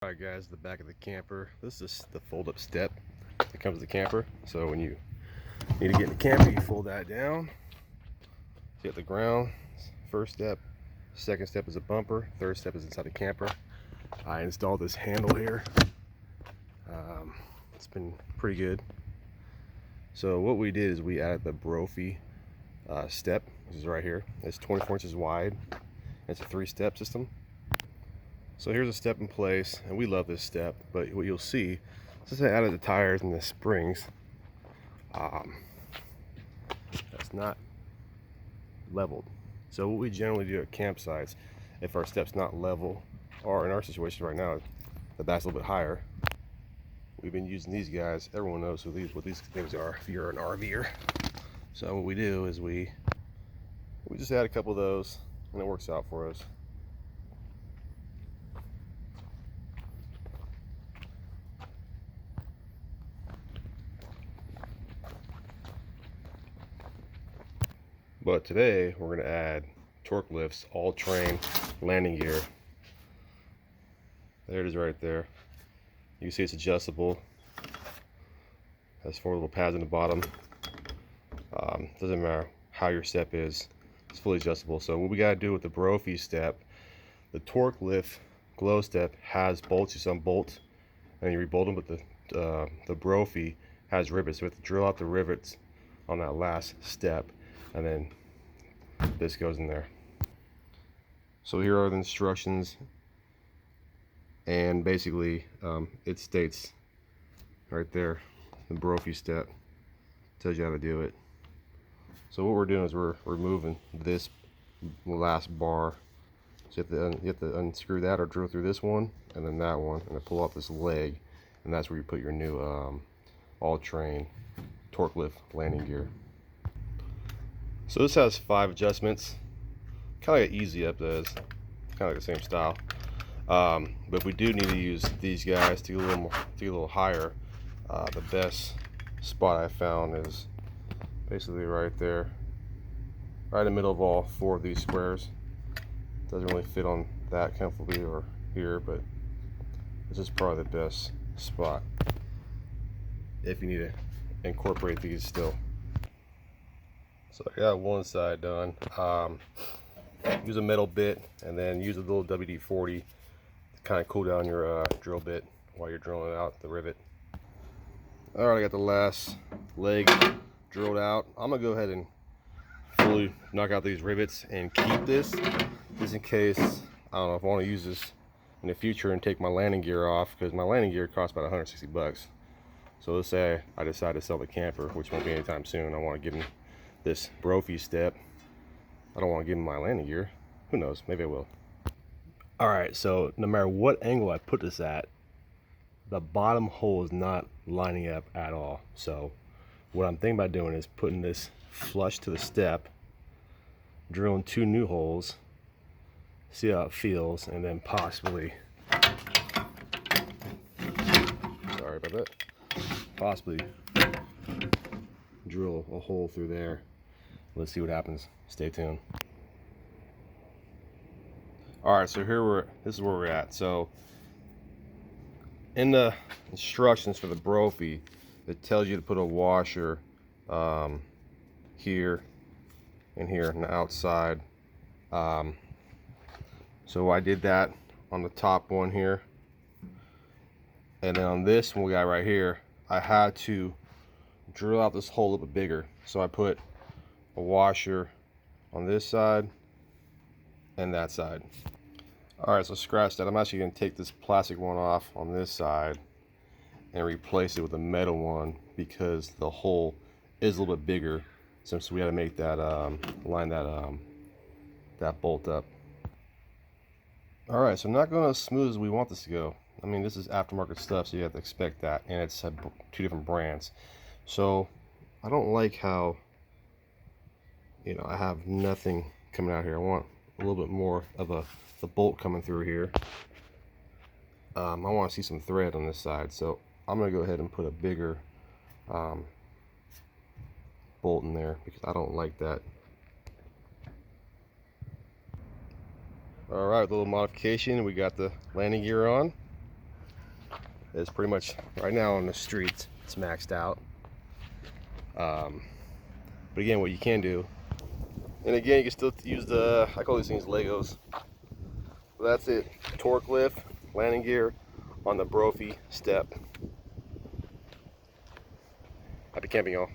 Alright guys, the back of the camper. This is the fold-up step that comes with the camper. So when you need to get in the camper, you fold that down. Hit the ground. First step. Second step is a bumper. Third step is inside the camper. I installed this handle here. It's been pretty good. So what we did is we added the Brophy step, which is right here. It's 24 inches wide. It's a 3-step system. So here's a step in place, and we love this step, but what you'll see, since I added the tires and the springs, that's not leveled. So what we generally do at campsites, if our step's not level, or in our situation right now, the back's a little bit higher, we've been using these guys. Everyone knows what these things are if you're an RVer. So what we do is we just add a couple of those, and it works out for us. But today we're going to add Torklifts all-terrain landing gear. There it is right there. You can see it's adjustable. Has 4 little pads in the bottom. Doesn't matter how your step is, it's fully adjustable. So what we got to do with the Brophy step, the Torklift glow step has bolts. You unbolt and you rebolt them, but the Brophy has rivets. So we have to drill out the rivets on that last step, and then this goes in there. So here are the instructions, and basically it states right there, the Brophy step tells you how to do it. So what we're doing is we're removing this last bar. So you have to unscrew that or drill through this one and then that one, and then pull off this leg, and that's where you put your new all-terrain Torklift landing gear. So this has 5 adjustments, kind of like an easy up does, kind of like the same style. But if we do need to use these guys to get a little higher, the best spot I found is basically right there, right in the middle of all 4 of these squares. Doesn't really fit on that comfortably or here, but this is probably the best spot if you need to incorporate these still. So I got one side done. Use a metal bit and then use a little WD-40 to kind of cool down your drill bit while you're drilling out the rivet. Alright, I got the last leg drilled out. I'm going to go ahead and fully knock out these rivets and keep this just in case, I don't know, if I want to use this in the future and take my landing gear off, because my landing gear costs about 160 bucks. So let's say I decide to sell the camper, which won't be anytime soon. I want to give him this Brophy step. I don't want to give him my landing gear. Who knows? Maybe I will. Alright, so no matter what angle I put this at, the bottom hole is not lining up at all. So what I'm thinking about doing is putting this flush to the step, drilling 2 new holes, see how it feels, and then possibly, sorry about that, possibly drill a hole through there. Let's see what happens. Stay tuned. Alright, so this is where we're at. So in the instructions for the Brophy, it tells you to put a washer here and here on the outside. So I did that on the top one here, and then on this one we got right here, I had to drill out this hole a little bit bigger. So I put a washer on this side and that side. Alright, so scratch that. I'm actually going to take this plastic one off on this side and replace it with a metal one, because the hole is a little bit bigger, since we had to make that line that bolt up. Alright, so not going as smooth as we want this to go. I mean, this is aftermarket stuff, so you have to expect that, and it's 2 different brands. So I don't like how, you know, I have nothing coming out here. I want a little bit more of the bolt coming through here. I want to see some thread on this side, so I'm going to go ahead and put a bigger bolt in there, because I don't like that. Alright, with a little modification, we got the landing gear on. is pretty much right now on the streets. It's maxed out. But again, what you can do, and again, you can still use the, I call these things Legos. So that's it. Torklift landing gear on the Brophy step. Happy camping, y'all.